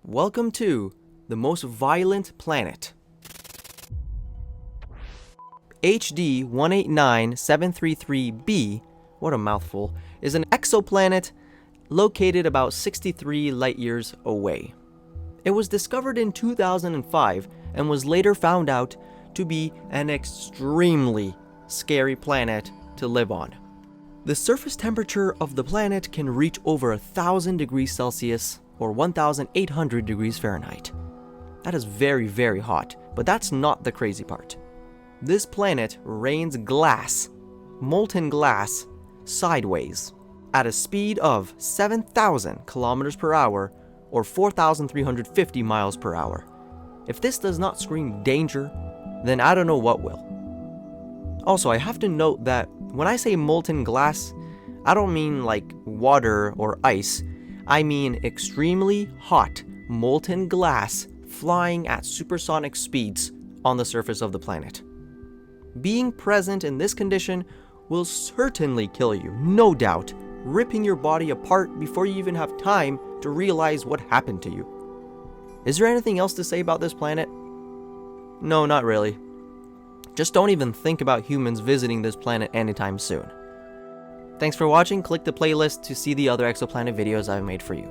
Welcome to the most violent planet. HD 189733b, what a mouthful, is an exoplanet located about 63 light years away. It was discovered in 2005 and was later found out to be an extremely scary planet to live on. The surface temperature of the planet can reach over 1,000 degrees Celsius or 1,800 degrees Fahrenheit. That is very, very hot, but that's not the crazy part. This planet rains glass, molten glass, sideways at a speed of 7,000 kilometers per hour or 4,350 miles per hour. If this does not scream danger, then I don't know what will. Also, I have to note that when I say molten glass, I don't mean like water or ice. I mean extremely hot molten glass flying at supersonic speeds on the surface of the planet. Being present in this condition will certainly kill you, no doubt, ripping your body apart before you even have time to realize what happened to you. Is there anything else to say about this planet? No, not really. Just don't even think about humans visiting this planet anytime soon. Thanks for watching. Click the playlist to see the other exoplanet videos I've made for you.